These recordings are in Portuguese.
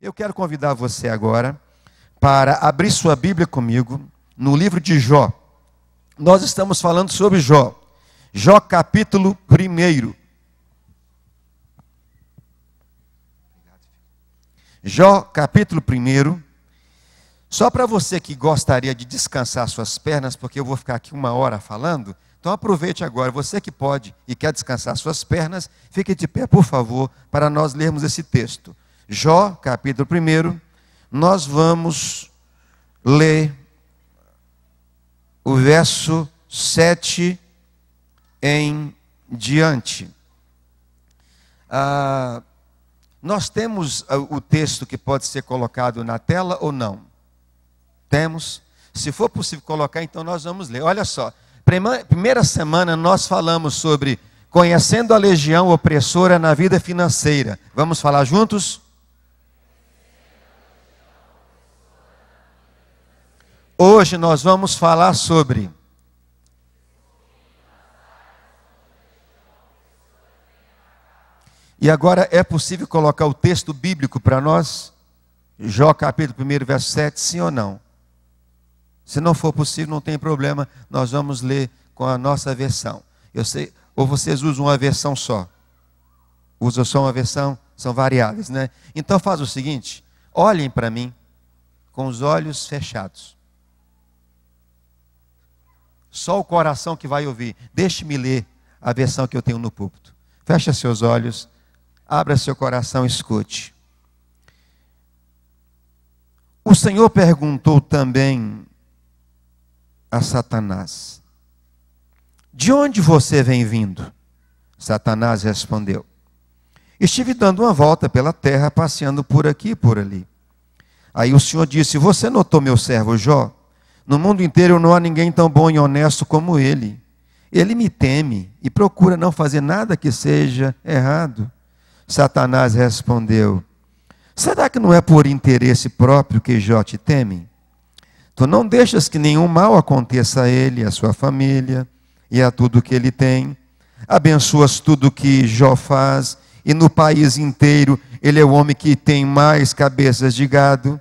Eu quero convidar você agora para abrir sua Bíblia comigo no livro de Jó. Nós estamos falando sobre Jó. Jó capítulo 1. Jó capítulo 1. Só para você que gostaria de descansar suas pernas, porque eu vou ficar aqui 1 hora falando, então aproveite agora. Você que pode e quer descansar suas pernas, fique de pé, por favor, para nós lermos esse texto. Jó, capítulo 1, nós vamos ler o verso 7 em diante. Nós temos o texto que pode ser colocado na tela ou não? Temos. Se for possível colocar, então nós vamos ler. Olha só, primeira semana nós falamos sobre conhecendo a legião opressora na vida financeira. Vamos falar juntos? Hoje nós vamos falar sobre e agora é possível colocar o texto bíblico para nós? Jó capítulo 1, verso 7, sim ou não? Se não for possível, não tem problema, nós vamos ler com a nossa versão. Eu sei, ou vocês usam uma versão só? Usam só uma versão? São variáveis, né? Então faz o seguinte, olhem para mim com os olhos fechados. Só o coração que vai ouvir. Deixe-me ler a versão que eu tenho no púlpito. Feche seus olhos, abra seu coração e escute. O Senhor perguntou também a Satanás: de onde você vem vindo? Satanás respondeu: estive dando uma volta pela terra, passeando por aqui e por ali. Aí o Senhor disse: você notou meu servo Jó? No mundo inteiro não há ninguém tão bom e honesto como ele. Ele me teme e procura não fazer nada que seja errado. Satanás respondeu: será que não é por interesse próprio que Jó te teme? Tu não deixas que nenhum mal aconteça a ele, a sua família e a tudo que ele tem. Abençoas tudo que Jó faz, e no país inteiro ele é o homem que tem mais cabeças de gado.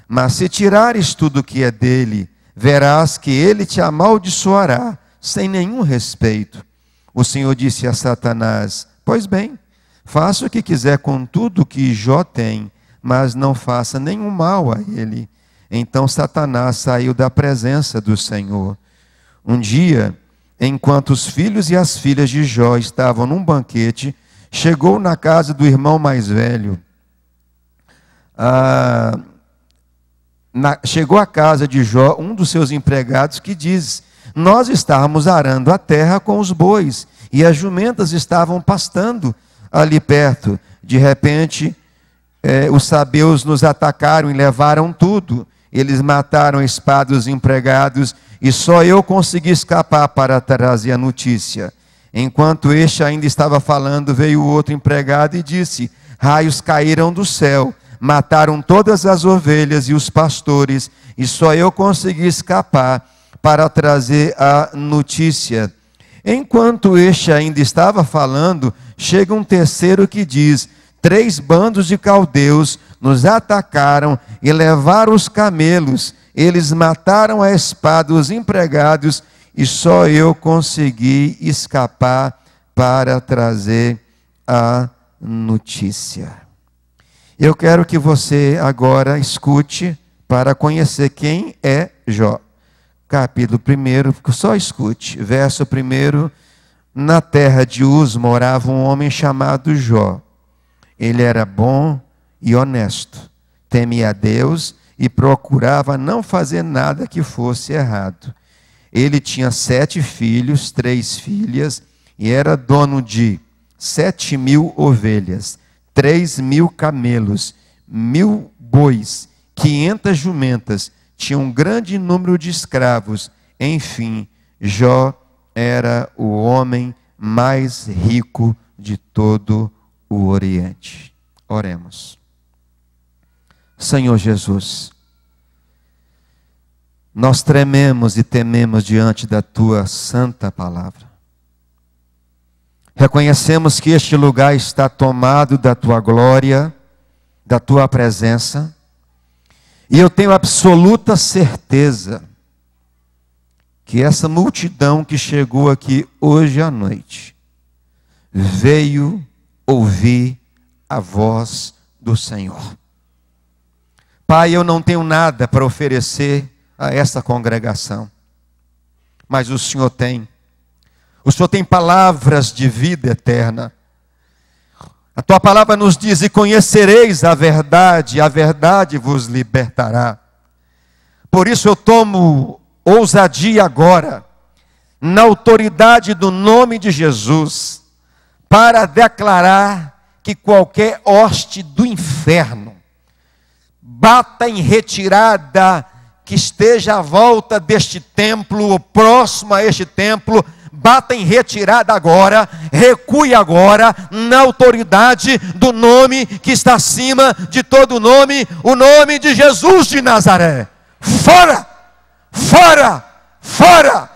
Mas se tirares tudo que é dele, verás que ele te amaldiçoará, sem nenhum respeito. O Senhor disse a Satanás: pois bem, faça o que quiser com tudo que Jó tem, mas não faça nenhum mal a ele. Então Satanás saiu da presença do Senhor. Um dia, enquanto os filhos e as filhas de Jó estavam num banquete, chegou na casa do irmão mais velho. Chegou à casa de Jó um dos seus empregados que diz: nós estávamos arando a terra com os bois e as jumentas estavam pastando ali perto. De repente, os sabeus nos atacaram e levaram tudo. Eles mataram a espada os empregados e só eu consegui escapar para trazer a notícia. Enquanto este ainda estava falando, veio o outro empregado e disse: raios caíram do céu, mataram todas as ovelhas e os pastores, e só eu consegui escapar para trazer a notícia. Enquanto este ainda estava falando, chega um terceiro que diz: 3 bandos de caldeus nos atacaram e levaram os camelos. Eles mataram a espada os empregados e só eu consegui escapar para trazer a notícia. Eu quero que você agora escute para conhecer quem é Jó. Capítulo 1, só escute, verso 1. Na terra de Uz morava um homem chamado Jó. Ele era bom e honesto, temia a Deus e procurava não fazer nada que fosse errado. Ele tinha 7 filhos, 3 filhas, e era dono de 7.000 ovelhas, 3.000 camelos, 1.000 bois, 500 jumentas, tinha um grande número de escravos. Enfim, Jó era o homem mais rico de todo o Oriente. Oremos. Senhor Jesus, nós trememos e tememos diante da Tua santa palavra. Reconhecemos que este lugar está tomado da Tua glória da tua presença, e eu tenho absoluta certeza que essa multidão que chegou aqui hoje à noite veio ouvir a voz do Senhor. Pai, eu não tenho nada para oferecer a essa congregação, mas o Senhor tem. O Senhor tem palavras de vida eterna. A tua palavra nos diz: e conhecereis a verdade vos libertará. Por isso eu tomo ousadia agora, na autoridade do nome de Jesus, para declarar que qualquer hoste do inferno bata em retirada, que esteja à volta deste templo, ou próximo a este templo, bata em retirada agora, recue agora, na autoridade do nome que está acima de todo nome, o nome de Jesus de Nazaré. Fora! Fora! Fora!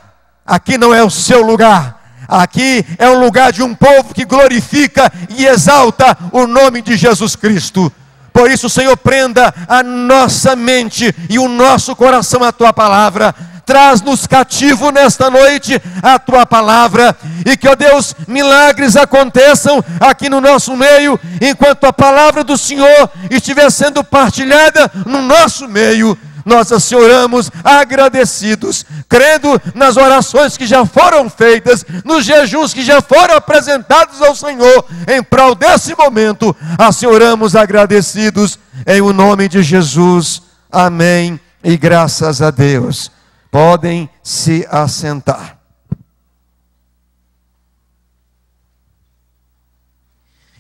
Aqui não é o seu lugar. Aqui é um lugar de um povo que glorifica e exalta o nome de Jesus Cristo. Por isso, Senhor, prenda a nossa mente e o nosso coração à tua palavra. Traz-nos cativo nesta noite a tua palavra, e que, ó Deus, milagres aconteçam aqui no nosso meio, enquanto a palavra do Senhor estiver sendo partilhada no nosso meio. Nós assim oramos agradecidos, crendo nas orações que já foram feitas, nos jejuns que já foram apresentados ao Senhor, em prol desse momento. Assim oramos agradecidos, em o nome de Jesus. Amém e graças a Deus. Podem se assentar.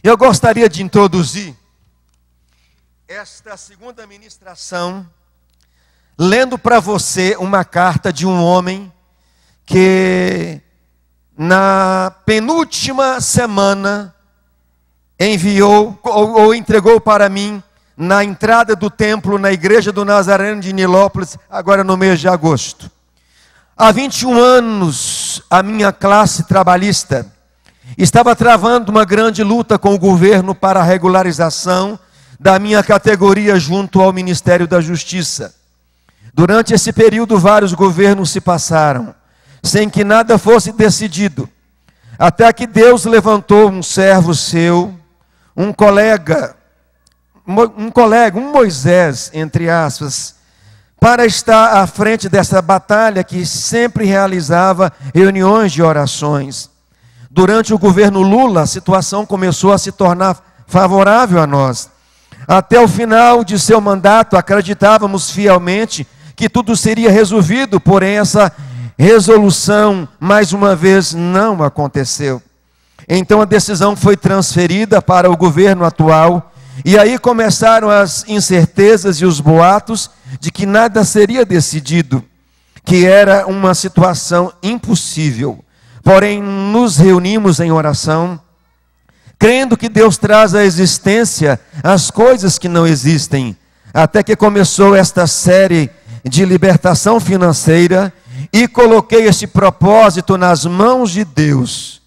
Eu gostaria de introduzir esta segunda ministração lendo para você uma carta de um homem que na penúltima semana enviou ou entregou para mim na entrada do templo, na igreja do Nazareno de Nilópolis, agora no mês de agosto. Há 21 anos, a minha classe trabalhista estava travando uma grande luta com o governo para a regularização da minha categoria junto ao Ministério da Justiça. Durante esse período, vários governos se passaram, sem que nada fosse decidido, até que Deus levantou um servo seu, um Moisés, entre aspas, para estar à frente dessa batalha, que sempre realizava reuniões de orações. Durante o governo Lula, a situação começou a se tornar favorável a nós. Até o final de seu mandato, acreditávamos fielmente que tudo seria resolvido, porém essa resolução, mais uma vez, não aconteceu. Então a decisão foi transferida para o governo atual, e aí começaram as incertezas e os boatos de que nada seria decidido, que era uma situação impossível. Porém, nos reunimos em oração, crendo que Deus traz à existência as coisas que não existem, até que começou esta série de libertação financeira, e coloquei esse propósito nas mãos de Deus.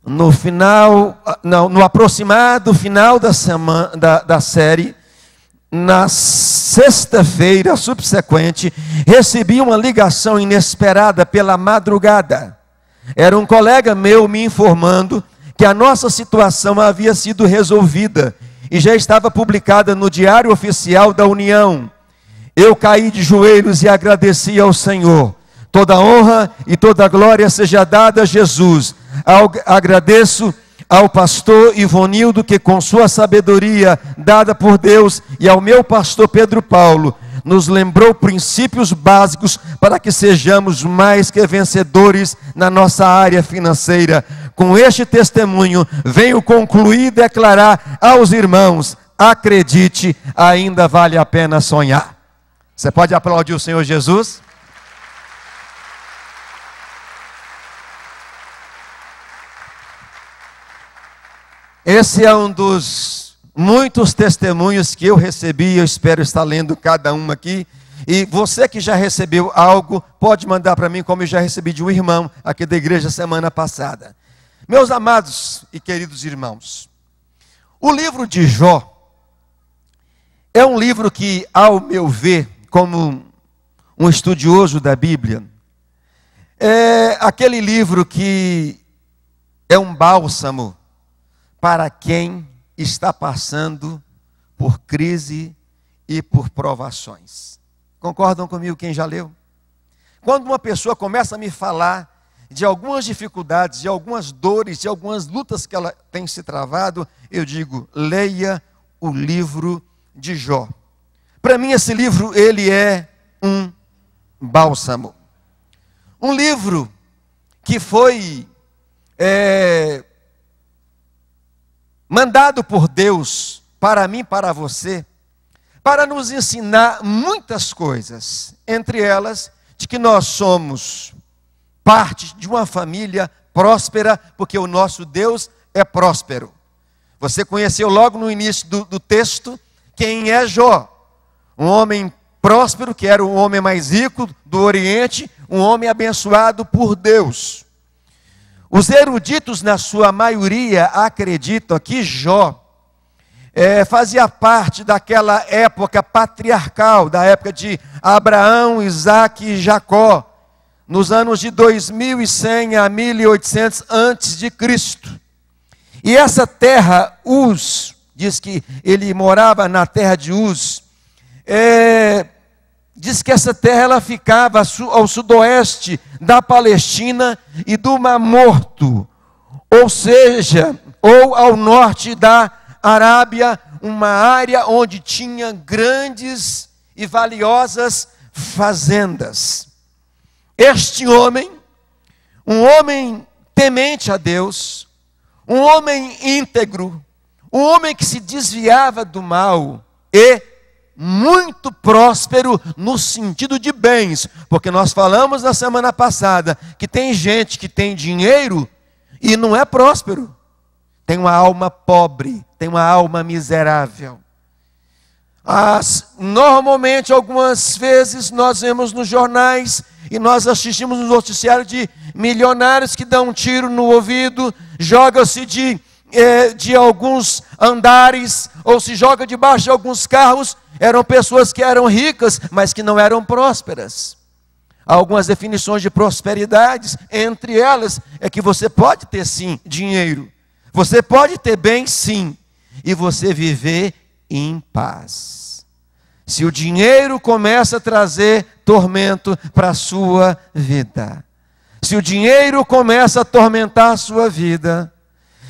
No aproximado final da semana, da série, na sexta-feira subsequente, recebi uma ligação inesperada pela madrugada. Era um colega meu me informando que a nossa situação havia sido resolvida e já estava publicada no Diário Oficial da União. Eu caí de joelhos e agradeci ao Senhor. Toda honra e toda glória seja dada a Jesus. Agradeço ao pastor Ivonildo, que com sua sabedoria dada por Deus, e ao meu pastor Pedro Paulo, nos lembrou princípios básicos para que sejamos mais que vencedores na nossa área financeira. Com este testemunho, venho concluir e declarar aos irmãos: acredite, ainda vale a pena sonhar. Você pode aplaudir o Senhor Jesus? Esse é um dos muitos testemunhos que eu recebi. Eu espero estar lendo cada um aqui. E você que já recebeu algo, pode mandar para mim, como eu já recebi de um irmão aqui da igreja semana passada. Meus amados e queridos irmãos, o livro de Jó É um livro que, ao meu ver, como um estudioso da Bíblia, é aquele livro que é um bálsamo para quem está passando por crise e por provações. Concordam comigo quem já leu? Quando uma pessoa começa a me falar de algumas dificuldades, de algumas dores, de algumas lutas que ela tem se travado, eu digo, leia o livro de Jó. Para mim esse livro, ele é um bálsamo. Um livro que foi mandado por Deus para mim, para você, para nos ensinar muitas coisas, entre elas, de que nós somos parte de uma família próspera, porque o nosso Deus é próspero. Você conheceu logo no início do texto quem é Jó, um homem próspero, que era o homem mais rico do Oriente, um homem abençoado por Deus. Os eruditos, na sua maioria, acreditam que Jó fazia parte daquela época patriarcal, da época de Abraão, Isaque e Jacó, nos anos de 2100 a 1800 antes de Cristo. E essa terra, Uz, diz que ele morava na terra de Uz, diz que essa terra ela ficava ao sudoeste da Palestina e do Mar Morto, ou seja, ou ao norte da Arábia, uma área onde tinha grandes e valiosas fazendas. Este homem, um homem temente a Deus, um homem íntegro, um homem que se desviava do mal e muito próspero no sentido de bens, porque nós falamos na semana passada que tem gente que tem dinheiro e não é próspero, tem uma alma pobre, tem uma alma miserável. Normalmente, algumas vezes, nós vemos nos jornais e nós assistimos no noticiário de milionários que dão um tiro no ouvido, joga-se de alguns andares, ou se joga debaixo de alguns carros. Eram pessoas que eram ricas, mas que não eram prósperas. Há algumas definições de prosperidades, entre elas é que você pode ter sim dinheiro, você pode ter bem sim, e você viver em paz. Se o dinheiro começa a trazer tormento para a sua vida, se o dinheiro começa a atormentar a sua vida,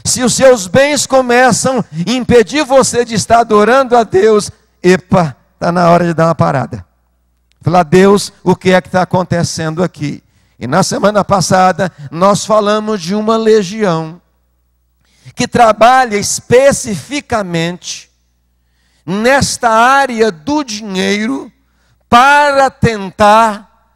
se os seus bens começam a impedir você de estar adorando a Deus, epa, está na hora de dar uma parada. Falar, Deus, o que é que está acontecendo aqui? E na semana passada, nós falamos de uma legião que trabalha especificamente nesta área do dinheiro para tentar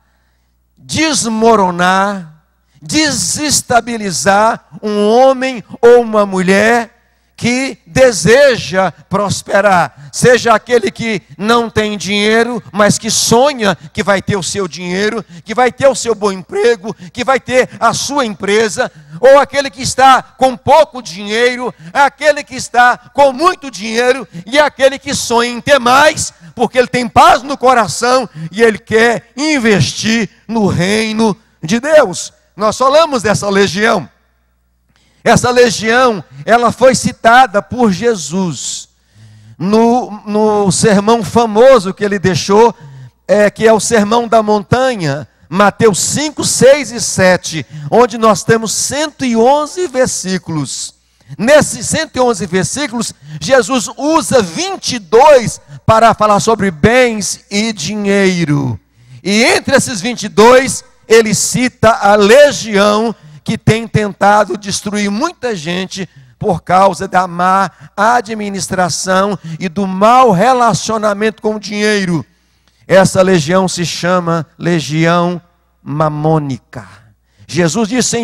desmoronar, desestabilizar um homem ou uma mulher que deseja prosperar, seja aquele que não tem dinheiro, mas que sonha que vai ter o seu dinheiro, que vai ter o seu bom emprego, que vai ter a sua empresa, ou aquele que está com pouco dinheiro, aquele que está com muito dinheiro, e aquele que sonha em ter mais, porque ele tem paz no coração e ele quer investir no reino de Deus. Nós falamos dessa legião. Essa legião, ela foi citada por Jesus no sermão famoso que ele deixou, que é o Sermão da Montanha, Mateus 5, 6 e 7, onde nós temos 111 versículos. Nesses 111 versículos, Jesus usa 22 para falar sobre bens e dinheiro. E entre esses 22, ele cita a legião que tem tentado destruir muita gente por causa da má administração e do mau relacionamento com o dinheiro. Essa legião se chama legião mamônica. Jesus disse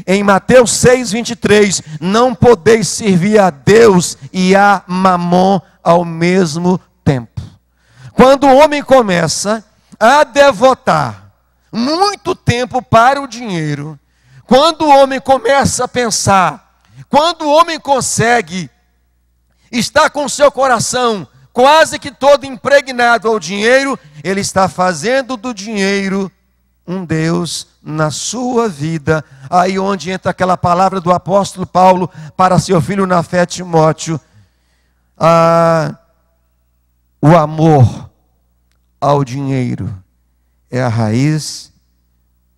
em Mateus 6, 23, não podeis servir a Deus e a mamon ao mesmo tempo. Quando o homem começa a devotar muito tempo para o dinheiro, quando o homem começa a pensar, quando o homem consegue estar com o seu coração quase que todo impregnado ao dinheiro, ele está fazendo do dinheiro um Deus na sua vida. Aí onde entra aquela palavra do apóstolo Paulo para seu filho na fé, Timóteo. O amor ao dinheiro é a raiz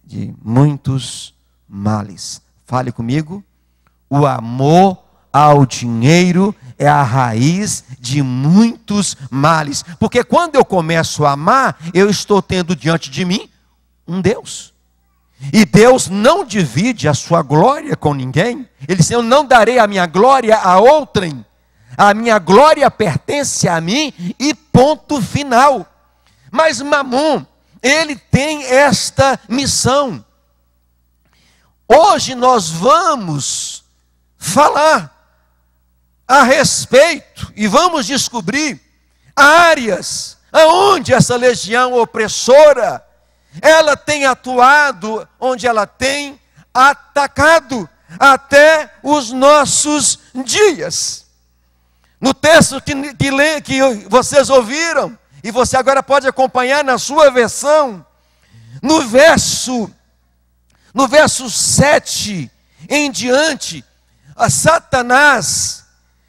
de muitos males. Fale comigo. O amor ao dinheiro é a raiz de muitos males. Porque quando eu começo a amar, eu estou tendo diante de mim um Deus. E Deus não divide a sua glória com ninguém. Ele diz: eu não darei a minha glória a outrem. A minha glória pertence a mim e ponto final. Mas Mamon, ele tem esta missão. Hoje nós vamos falar a respeito e vamos descobrir áreas aonde essa legião opressora ela tem atuado, onde ela tem atacado até os nossos dias. No texto que vocês ouviram, e você agora pode acompanhar na sua versão, no verso 7 em diante, a Satanás,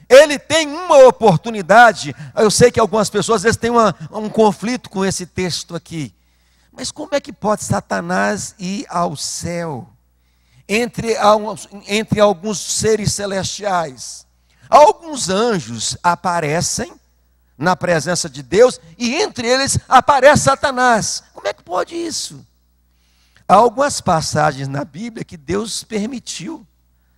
ele tem uma oportunidade. Eu sei que algumas pessoas às vezes têm um conflito com esse texto aqui. Mas como é que pode Satanás ir ao céu? Entre alguns seres celestiais. Alguns anjos aparecem na presença de Deus e entre eles aparece Satanás. Como é que pode isso? Há algumas passagens na Bíblia que Deus permitiu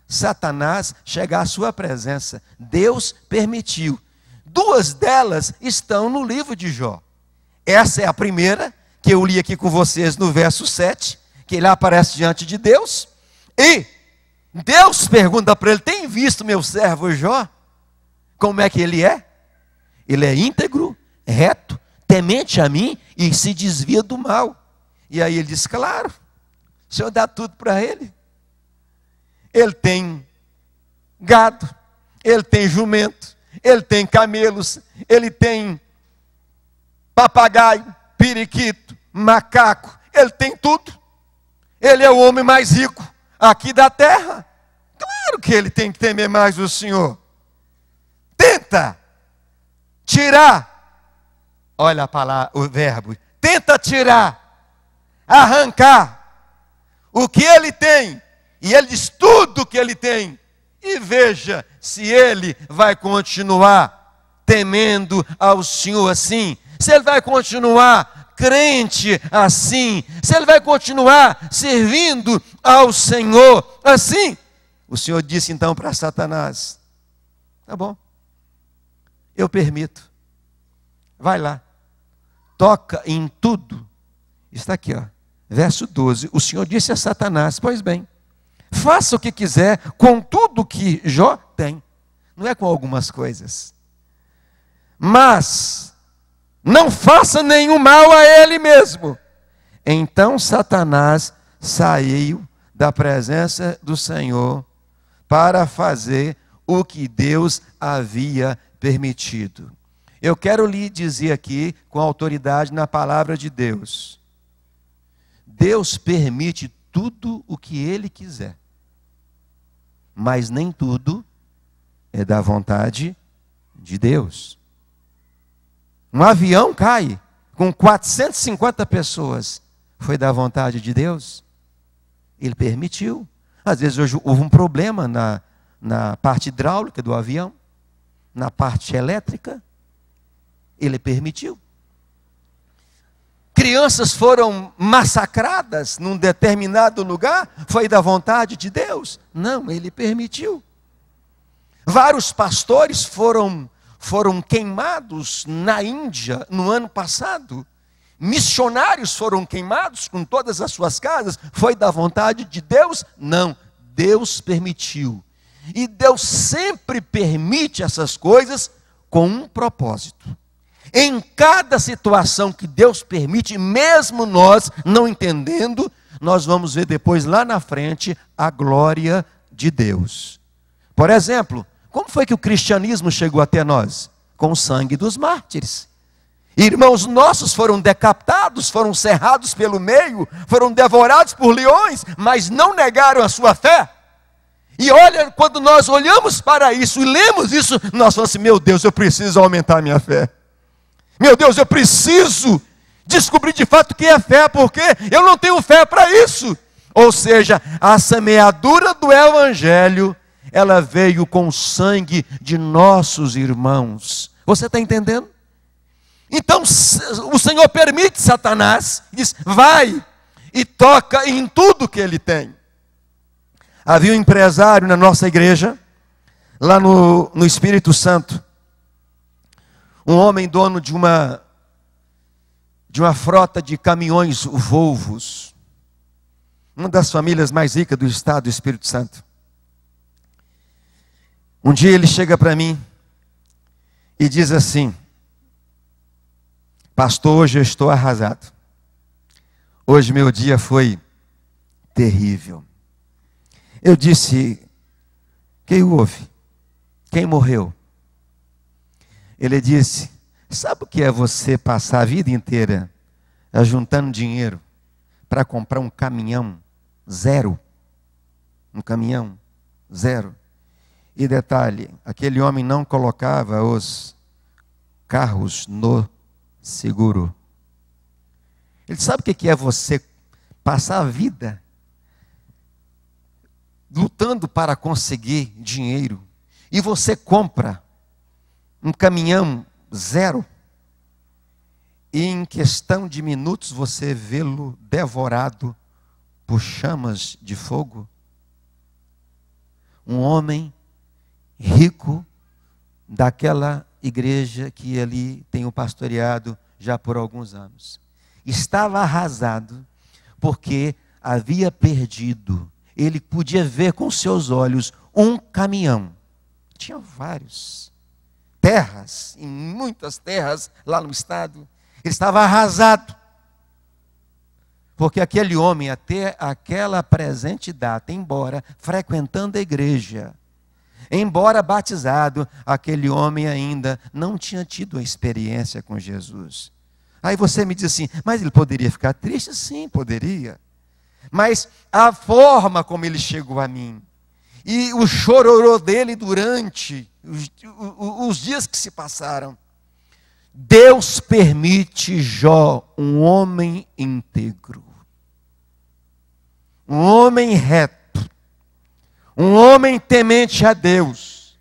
Satanás chegar à sua presença. Deus permitiu. 2 delas estão no livro de Jó. Essa é a primeira, que eu li aqui com vocês no verso 7, que ele aparece diante de Deus, e Deus pergunta para ele: tem visto meu servo Jó? Como é que ele é? Ele é íntegro, reto, temente a mim e se desvia do mal. E aí ele diz: claro, o Senhor dá tudo para ele. Ele tem gado, ele tem jumento, ele tem camelos, ele tem papagaio, periquito, macaco, ele tem tudo. Ele é o homem mais rico aqui da terra. Claro que ele tem que temer mais o Senhor. Tenta tirar, olha a palavra, o verbo, tenta tirar, arrancar o que ele tem, e ele diz tudo que ele tem, e veja se ele vai continuar temendo ao Senhor assim, se ele vai continuar crente assim, se ele vai continuar servindo ao Senhor assim. O Senhor disse então para Satanás: tá bom, eu permito, vai lá, toca em tudo. Está aqui, ó, verso 12. O Senhor disse a Satanás: pois bem, faça o que quiser com tudo que Jó tem. Não é com algumas coisas, mas não faça nenhum mal a ele mesmo. Então Satanás saiu da presença do Senhor para fazer o que Deus havia permitido. Eu quero lhe dizer aqui, com autoridade na palavra de Deus: Deus permite tudo o que Ele quiser, mas nem tudo é da vontade de Deus. Um avião cai com 450 pessoas, foi da vontade de Deus? Ele permitiu. Às vezes hoje houve um problema na parte hidráulica do avião, na parte elétrica, ele permitiu. Crianças foram massacradas num determinado lugar, foi da vontade de Deus? Não, ele permitiu. Vários pastores foram queimados na Índia no ano passado. Missionários foram queimados com todas as suas casas. Foi da vontade de Deus? Não, Deus permitiu. E Deus sempre permite essas coisas com um propósito. Em cada situação que Deus permite, mesmo nós não entendendo, nós vamos ver depois lá na frente a glória de Deus. Por exemplo, como foi que o cristianismo chegou até nós? com o sangue dos mártires. Irmãos nossos foram decapitados, foram cerrados pelo meio, foram devorados por leões, mas não negaram a sua fé. E olha, quando nós olhamos para isso e lemos isso, nós falamos assim: meu Deus, eu preciso aumentar a minha fé. Meu Deus, eu preciso descobrir de fato o que é fé, porque eu não tenho fé para isso. Ou seja, a semeadura do Evangelho, ela veio com o sangue de nossos irmãos. Você está entendendo? Então o Senhor permite Satanás, diz: vai e toca em tudo que ele tem. Havia um empresário na nossa igreja, lá no Espírito Santo, um homem dono de uma frota de caminhões Volvos, uma das famílias mais ricas do estado do Espírito Santo. Um dia ele chega para mim e diz assim: pastor, hoje eu estou arrasado. Hoje meu dia foi terrível. Eu disse: quem houve? Quem morreu? Ele disse: sabe o que é você passar a vida inteira juntando dinheiro para comprar um caminhão zero? Um caminhão zero. E detalhe, aquele homem não colocava os carros no seguro. Ele sabe o que é você passar a vida lutando para conseguir dinheiro e você compra um caminhão zero e em questão de minutos você vê-lo devorado por chamas de fogo? Um homem rico daquela igreja que ali tem o pastoreado já por alguns anos, estava arrasado porque havia perdido. Ele podia ver com seus olhos um caminhão. Tinha vários. Terras, em muitas terras lá no estado. Ele estava arrasado. Porque aquele homem, até aquela presente data, embora frequentando a igreja, embora batizado, aquele homem ainda não tinha tido a experiência com Jesus. Aí você me diz assim: mas ele poderia ficar triste? Sim, poderia. Mas a forma como ele chegou a mim, e o chororô dele durante os dias que se passaram, Deus permite Jó, um homem íntegro, um homem reto, um homem temente a Deus,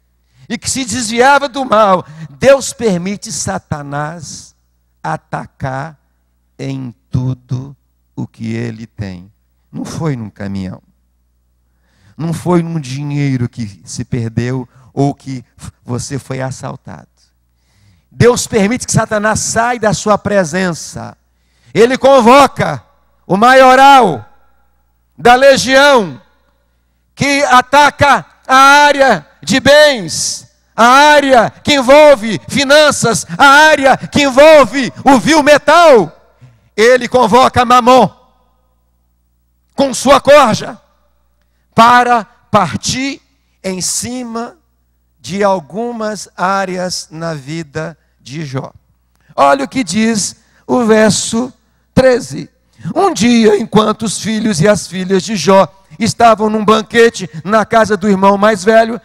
e que se desviava do mal. Deus permite Satanás atacar em tudo o que ele tem. Não foi num caminhão, não foi num dinheiro que se perdeu ou que você foi assaltado. Deus permite que Satanás saia da sua presença. Ele convoca o maioral da legião que ataca a área de bens, a área que envolve finanças, a área que envolve o vil metal. Ele convoca Mamon com sua corja para partir em cima de algumas áreas na vida de Jó. Olha o que diz o verso 13. Um dia, enquanto os filhos e as filhas de Jó estavam num banquete na casa do irmão mais velho,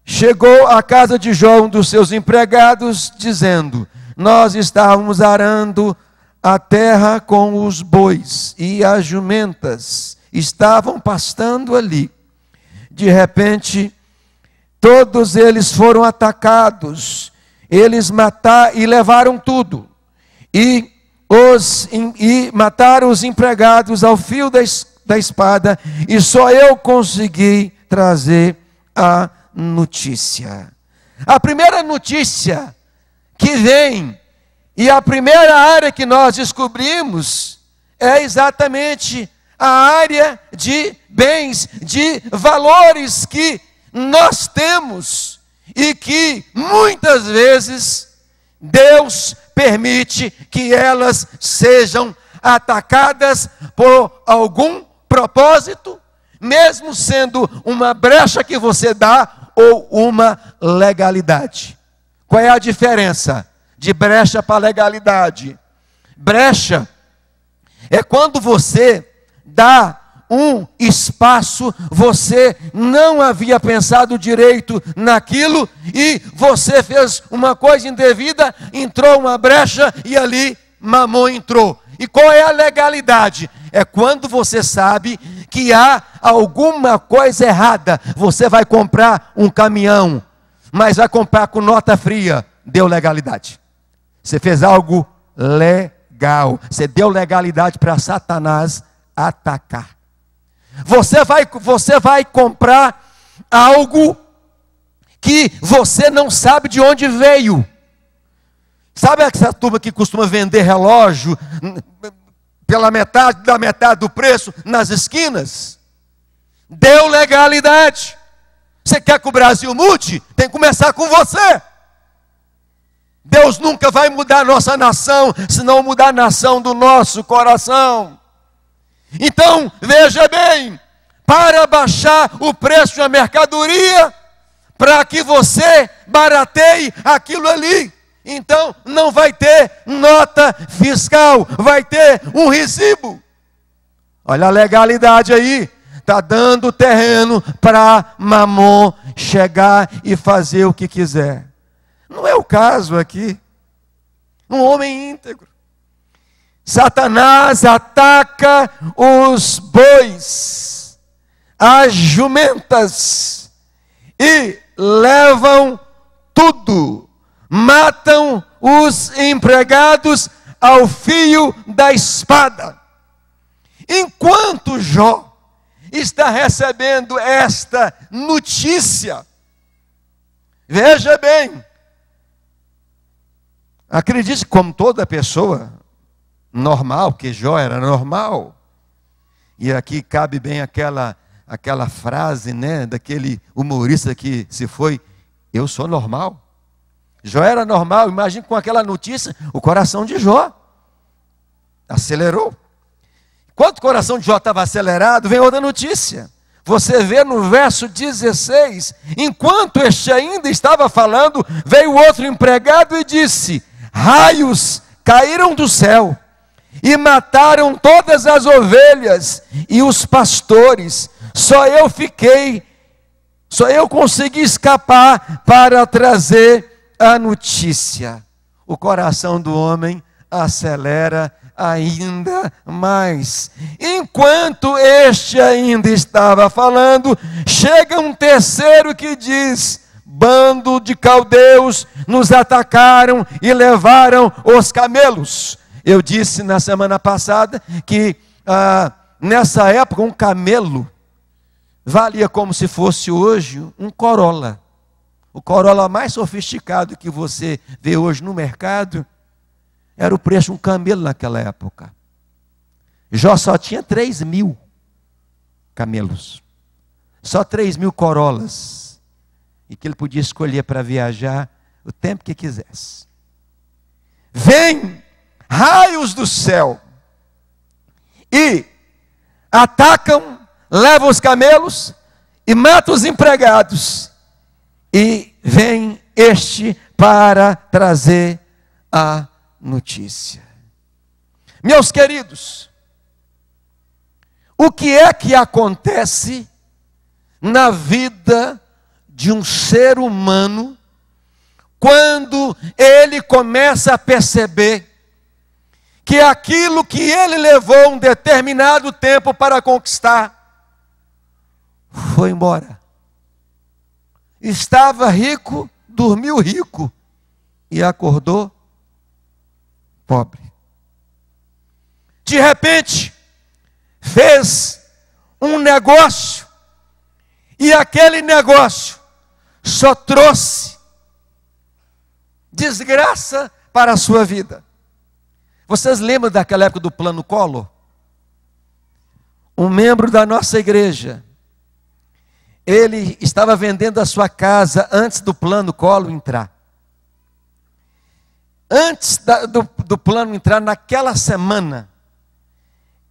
chegou à casa de Jó um dos seus empregados, dizendo: nós estávamos arando a terra com os bois e as jumentas estavam pastando ali. De repente, todos eles foram atacados. Eles mataram e levaram tudo. E mataram os empregados ao fio da espada. E só eu consegui trazer a notícia. A primeira notícia que vem, e a primeira área que nós descobrimos, é exatamente a área de bens, de valores que nós temos e que muitas vezes Deus permite que elas sejam atacadas por algum propósito, mesmo sendo uma brecha que você dá ou uma legalidade. Qual é a diferença de brecha para legalidade? Brecha é quando você dá um espaço, você não havia pensado direito naquilo e você fez uma coisa indevida, entrou uma brecha e ali mamon entrou. E qual é a legalidade? É quando você sabe que há alguma coisa errada. Você vai comprar um caminhão, mas vai comprar com nota fria. Deu legalidade. Você fez algo legal. Você deu legalidade para Satanás atacar. Você vai comprar algo que você não sabe de onde veio. Sabe essa turma que costuma vender relógio pela metade do preço nas esquinas? Deu legalidade. Você quer que o Brasil mude? Tem que começar com você. Deus nunca vai mudar a nossa nação, se não mudar a nação do nosso coração. Então, veja bem, para baixar o preço de uma mercadoria, para que você barateie aquilo ali, então não vai ter nota fiscal, vai ter um recibo. Olha a legalidade aí, está dando terreno para mamon chegar e fazer o que quiser. Não é o caso aqui. Um homem íntegro. Satanás ataca os bois, as jumentas, e levam tudo. Matam os empregados ao fio da espada. Enquanto Jó está recebendo esta notícia, veja bem, acredite, como toda pessoa normal, que Jó era normal, e aqui cabe bem aquela frase, né, daquele humorista que se foi: eu sou normal. Jó era normal. Imagine, com aquela notícia, o coração de Jó acelerou. Enquanto o coração de Jó estava acelerado, vem outra notícia. Você vê no verso 16, enquanto este ainda estava falando, veio outro empregado e disse: raios caíram do céu e mataram todas as ovelhas e os pastores. Só eu consegui escapar para trazer a notícia. O coração do homem acelera ainda mais. Enquanto este ainda estava falando, chega um terceiro que diz: bando de caldeus nos atacaram e levaram os camelos. Eu disse na semana passada que nessa época um camelo valia como se fosse hoje um Corolla. O Corolla mais sofisticado que você vê hoje no mercado era o preço de um camelo naquela época. Jó só tinha 3.000 camelos, só 3.000 Corollas, e que ele podia escolher para viajar o tempo que quisesse. Vem raios do céu e atacam, levam os camelos e matam os empregados. E vem este para trazer a notícia. Meus queridos, o que é que acontece na vida de um ser humano quando ele começa a perceber que aquilo que ele levou um determinado tempo para conquistar foi embora? Estava rico, dormiu rico e acordou pobre. De repente, fez um negócio e aquele negócio só trouxe desgraça para a sua vida. Vocês lembram daquela época do Plano Collor? Um membro da nossa igreja, ele estava vendendo a sua casa antes do Plano Collor entrar. Antes do plano entrar, naquela semana,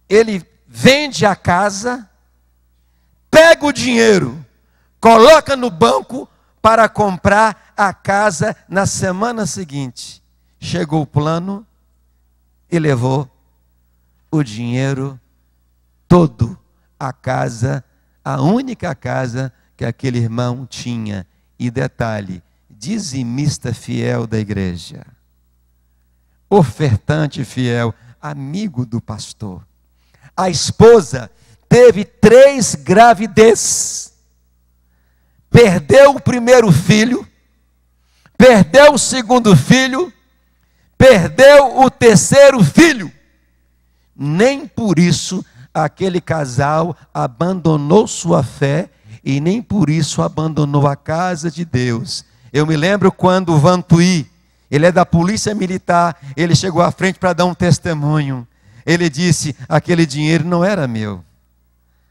ele vende a casa, pega o dinheiro, coloca no banco para comprar a casa na semana seguinte. Chegou o plano e levou o dinheiro todo, a casa, a única casa que aquele irmão tinha. E detalhe, dizimista fiel da igreja, ofertante fiel, amigo do pastor. A esposa teve 3 gravidez, perdeu o primeiro filho, perdeu o segundo filho, perdeu o terceiro filho. Nem por isso aquele casal abandonou sua fé e nem por isso abandonou a casa de Deus. Eu me lembro quando o Vantuí, ele é da polícia militar, ele chegou à frente para dar um testemunho. Ele disse, aquele dinheiro não era meu,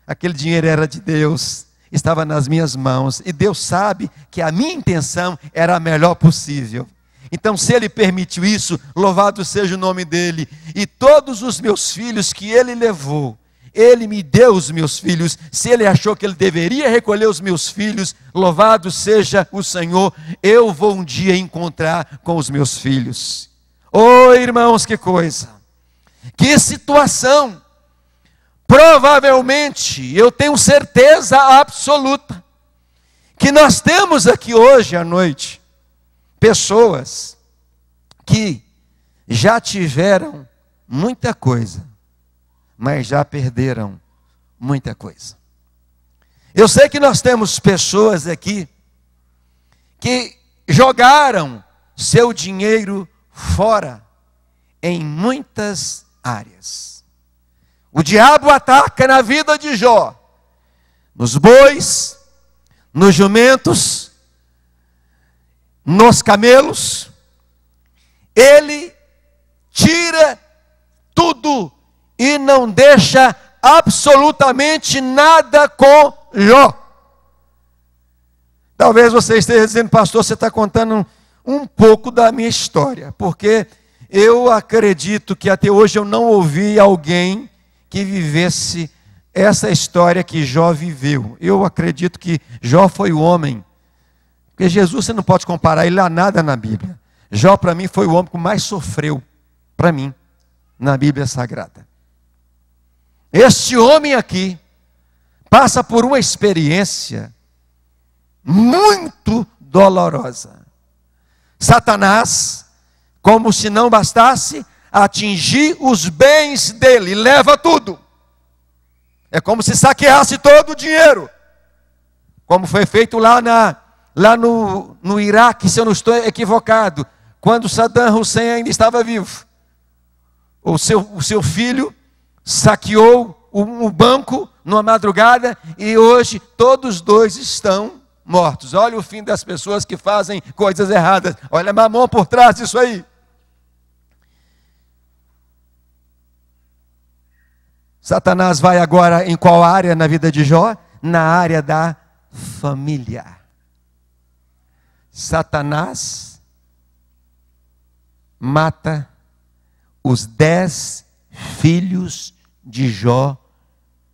aquele dinheiro era de Deus, estava nas minhas mãos, e Deus sabe que a minha intenção era a melhor possível. Então, se Ele permitiu isso, louvado seja o nome dEle. E todos os meus filhos que Ele levou, Ele me deu os meus filhos. Se Ele achou que Ele deveria recolher os meus filhos, louvado seja o Senhor, eu vou um dia encontrar com os meus filhos. Oh, irmãos, que coisa, que situação. Provavelmente, eu tenho certeza absoluta, que nós temos aqui hoje à noite pessoas que já tiveram muita coisa, mas já perderam muita coisa. Eu sei que nós temos pessoas aqui que jogaram seu dinheiro fora em muitas áreas. O diabo ataca na vida de Jó, nos bois, nos jumentos, nos camelos. Ele tira tudo e não deixa absolutamente nada com Jó. Talvez você esteja dizendo, pastor, você está contando um pouco da minha história, porque eu acredito que até hoje eu não ouvi alguém que vivesse essa história que Jó viveu. Eu acredito que Jó foi o homem, porque Jesus você não pode comparar ele a nada na Bíblia. Jó para mim foi o homem que mais sofreu, para mim, na Bíblia Sagrada. Este homem aqui passa por uma experiência muito dolorosa. Satanás, como se não bastasse, atingir os bens dele, leva tudo. É como se saqueasse todo o dinheiro, como foi feito lá no Iraque, se eu não estou equivocado, quando Saddam Hussein ainda estava vivo. O seu filho saqueou um banco numa madrugada e hoje todos dois estão mortos. Olha o fim das pessoas que fazem coisas erradas. Olha a mamão por trás disso aí. Satanás vai agora em qual área na vida de Jó? Na área da família. Satanás mata os 10 filhos de Jó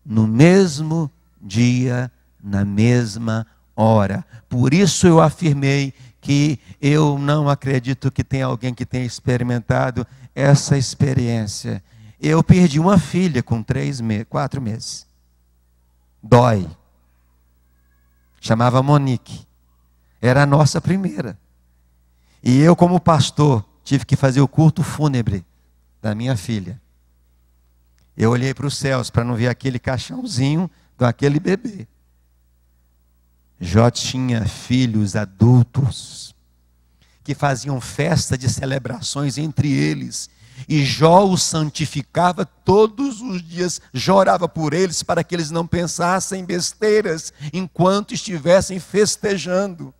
no mesmo dia, na mesma hora. Por isso eu afirmei que eu não acredito que tenha alguém que tenha experimentado essa experiência. Eu perdi uma filha com 4 meses. Dói. Chamava Monique. Era a nossa primeira. E eu, como pastor, tive que fazer o culto fúnebre da minha filha. Eu olhei para os céus para não ver aquele caixãozinho daquele bebê. Jó tinha filhos adultos que faziam festa de celebrações entre eles. E Jó os santificava todos os dias, Jó orava por eles para que eles não pensassem besteiras enquanto estivessem festejando.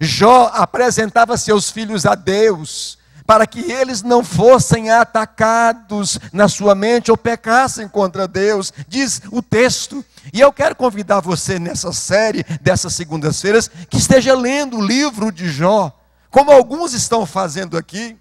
Jó apresentava seus filhos a Deus para que eles não fossem atacados na sua mente ou pecassem contra Deus, diz o texto. E eu quero convidar você nessa série dessas segundas-feiras que esteja lendo o livro de Jó, como alguns estão fazendo aqui.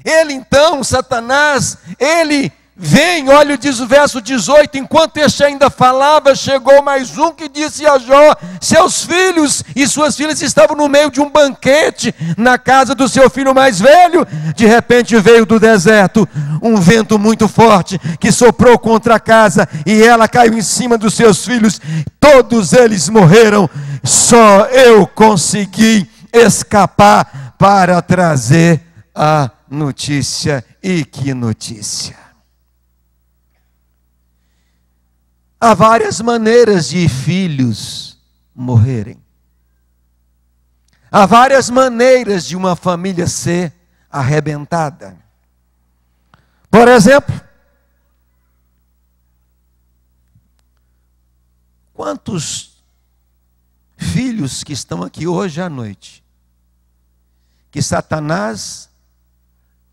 Ele então, Satanás, ele Vem, olha, diz o verso 18, enquanto este ainda falava, chegou mais um que disse a Jó: seus filhos e suas filhas estavam no meio de um banquete, na casa do seu filho mais velho. De repente veio do deserto um vento muito forte, que soprou contra a casa, e ela caiu em cima dos seus filhos, todos eles morreram, só eu consegui escapar para trazer a notícia. E que notícia! Há várias maneiras de filhos morrerem. Há várias maneiras de uma família ser arrebentada. Por exemplo, quantos filhos que estão aqui hoje à noite, que Satanás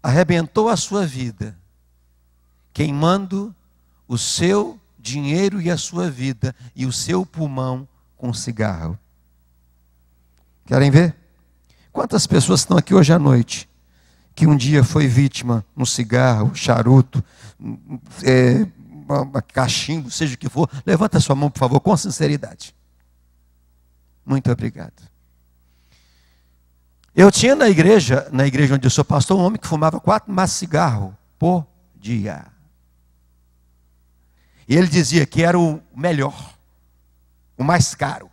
arrebentou a sua vida, queimando o seu dinheiro e a sua vida e o seu pulmão com cigarro. Querem ver? Quantas pessoas estão aqui hoje à noite que um dia foi vítima no cigarro, charuto, cachimbo, seja o que for? Levanta sua mão, por favor, com sinceridade. Muito obrigado. Eu tinha na igreja onde eu sou pastor, um homem que fumava 4 maços de cigarro por dia. E ele dizia que era o melhor, o mais caro.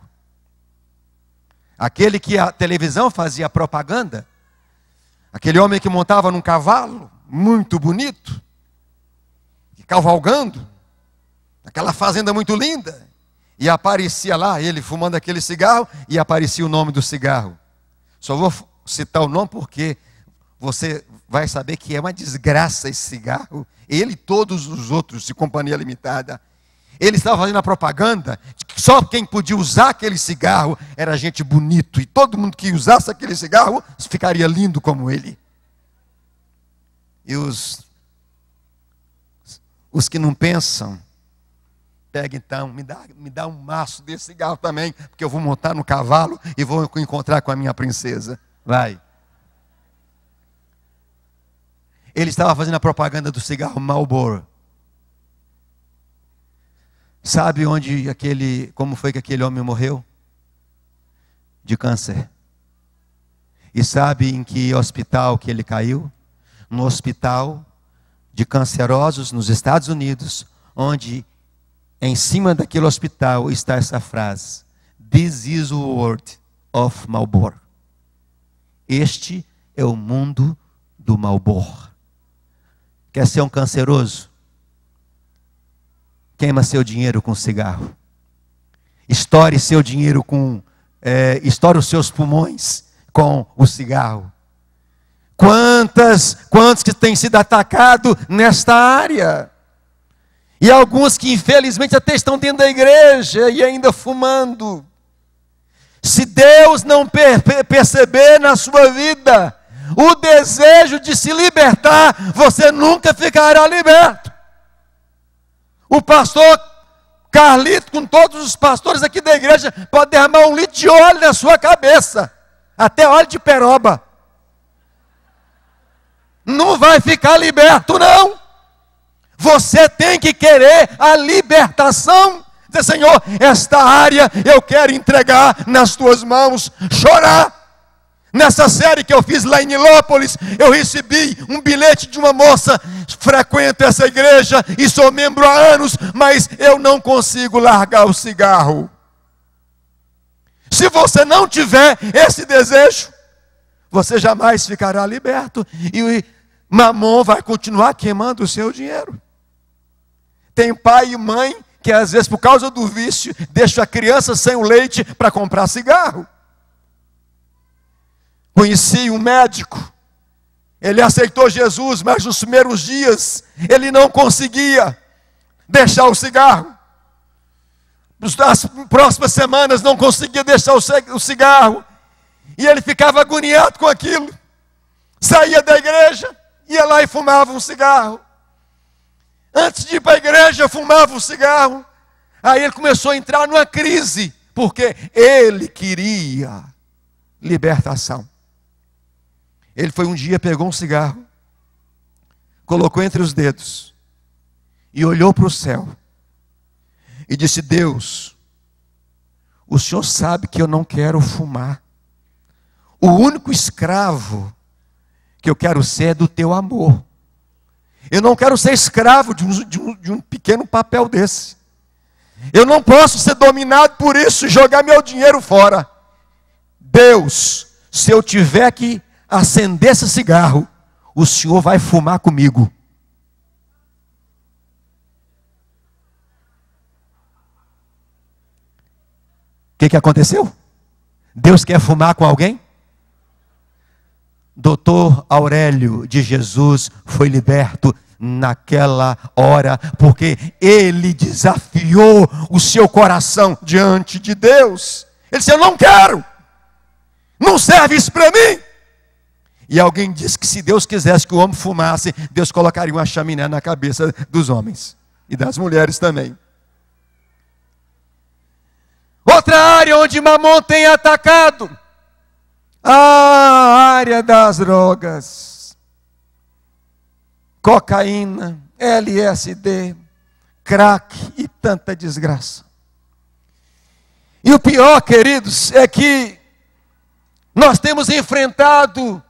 Aquele que a televisão fazia propaganda, aquele homem que montava num cavalo, muito bonito, cavalgando, aquela fazenda muito linda, e aparecia lá, ele fumando aquele cigarro, e aparecia o nome do cigarro. Só vou citar o nome porque você vai saber que é uma desgraça esse cigarro. Ele e todos os outros de companhia limitada. Ele estava fazendo a propaganda de que só quem podia usar aquele cigarro era gente bonito. E todo mundo que usasse aquele cigarro ficaria lindo como ele. E os que não pensam, pega então, me dá um maço desse cigarro também, porque eu vou montar no cavalo e vou encontrar com a minha princesa. Vai. Ele estava fazendo a propaganda do cigarro Marlboro. Sabe como foi que aquele homem morreu? De câncer. E sabe em que hospital que ele caiu? No hospital de cancerosos nos Estados Unidos, onde em cima daquele hospital está essa frase: This is the world of Marlboro. Este é o mundo do Marlboro. Quer ser um canceroso? Queima seu dinheiro com cigarro. Estoure seu dinheiro estoure os seus pulmões com o cigarro. Quantos que têm sido atacados nesta área? E alguns que infelizmente até estão dentro da igreja e ainda fumando. Se Deus não perceber na sua vida o desejo de se libertar, você nunca ficará liberto. O pastor Carlito, com todos os pastores aqui da igreja, pode derramar 1 litro de óleo na sua cabeça, até óleo de peroba. Não vai ficar liberto, não. Você tem que querer a libertação. Dizer: Senhor, esta área eu quero entregar nas tuas mãos. Chorar. Nessa série que eu fiz lá em Nilópolis, eu recebi um bilhete de uma moça: frequento essa igreja e sou membro há anos, mas eu não consigo largar o cigarro. Se você não tiver esse desejo, você jamais ficará liberto, e o mamon vai continuar queimando o seu dinheiro. Tem pai e mãe que às vezes, por causa do vício, deixa a criança sem o leite para comprar cigarro. Conheci um médico, ele aceitou Jesus, mas nos primeiros dias ele não conseguia deixar o cigarro. Nas próximas semanas não conseguia deixar o cigarro, e ele ficava agoniado com aquilo. Saía da igreja, ia lá e fumava um cigarro. Antes de ir para a igreja, fumava um cigarro. Aí ele começou a entrar numa crise, porque ele queria libertação. Ele foi um dia, pegou um cigarro, colocou entre os dedos e olhou para o céu e disse: Deus, o Senhor sabe que eu não quero fumar. O único escravo que eu quero ser é do teu amor. Eu não quero ser escravo de um pequeno papel desse. Eu não posso ser dominado por isso e jogar meu dinheiro fora. Deus, se eu tiver que acender esse cigarro, o Senhor vai fumar comigo. O que aconteceu? Deus quer fumar com alguém? Doutor Aurélio de Jesus foi liberto naquela hora, porque ele desafiou o seu coração diante de Deus. Ele disse: eu não quero, não serve isso para mim. E alguém disse que se Deus quisesse que o homem fumasse, Deus colocaria uma chaminé na cabeça dos homens e das mulheres também. Outra área onde Mamon tem atacado, a área das drogas. Cocaína, LSD, crack e tanta desgraça. E o pior, queridos, é que nós temos enfrentado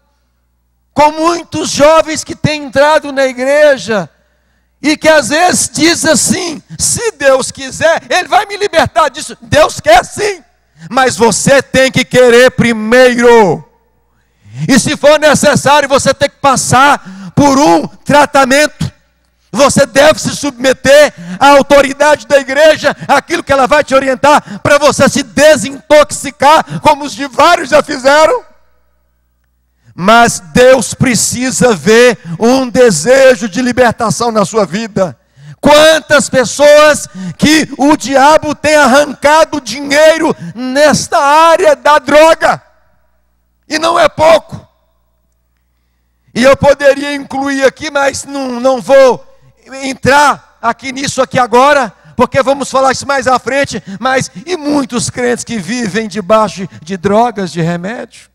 com muitos jovens que têm entrado na igreja e que às vezes diz assim: se Deus quiser, Ele vai me libertar disso. Deus quer sim, mas você tem que querer primeiro. E se for necessário, você tem que passar por um tratamento. Você deve se submeter à autoridade da igreja, aquilo que ela vai te orientar, para você se desintoxicar, como os de vários já fizeram. Mas Deus precisa ver um desejo de libertação na sua vida. Quantas pessoas que o diabo tem arrancado dinheiro nesta área da droga, e não é pouco. E eu poderia incluir aqui, mas não vou entrar aqui nisso aqui agora, porque vamos falar isso mais à frente. Mas e muitos crentes que vivem debaixo de drogas, de remédio?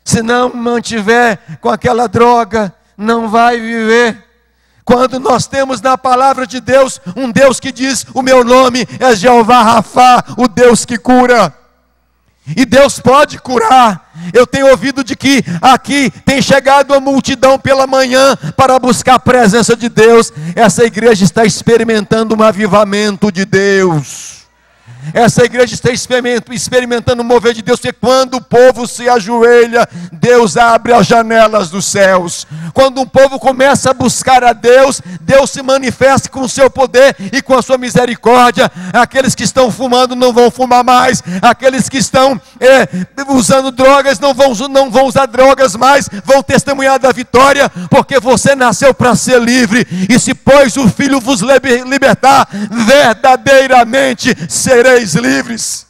Se não mantiver com aquela droga, não vai viver. Quando nós temos na palavra de Deus um Deus que diz: o meu nome é Jeová Rafá, o Deus que cura. E Deus pode curar. Eu tenho ouvido de que aqui tem chegado uma multidão pela manhã para buscar a presença de Deus. Essa igreja está experimentando um avivamento de Deus. Essa igreja está experimentando o mover de Deus, porque quando o povo se ajoelha, Deus abre as janelas dos céus. Quando um povo começa a buscar a Deus, Deus se manifesta com o seu poder e com a sua misericórdia. Aqueles que estão fumando não vão fumar mais. Aqueles que estão usando drogas não vão usar drogas mais. Vão testemunhar da vitória, porque você nasceu para ser livre. E se pois o Filho vos libertar, verdadeiramente sereis livres.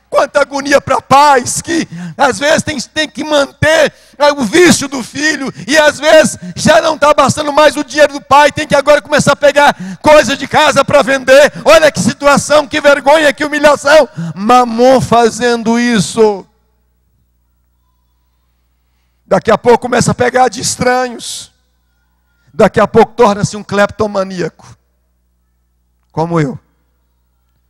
Quanta agonia para pais que às vezes tem que manter o vício do filho, e às vezes já não está bastando mais o dinheiro do pai, tem que agora começar a pegar coisa de casa para vender. Olha que situação, que vergonha, que humilhação. Mamon fazendo isso. Daqui a pouco começa a pegar de estranhos. Daqui a pouco torna-se um cleptomaníaco, como eu.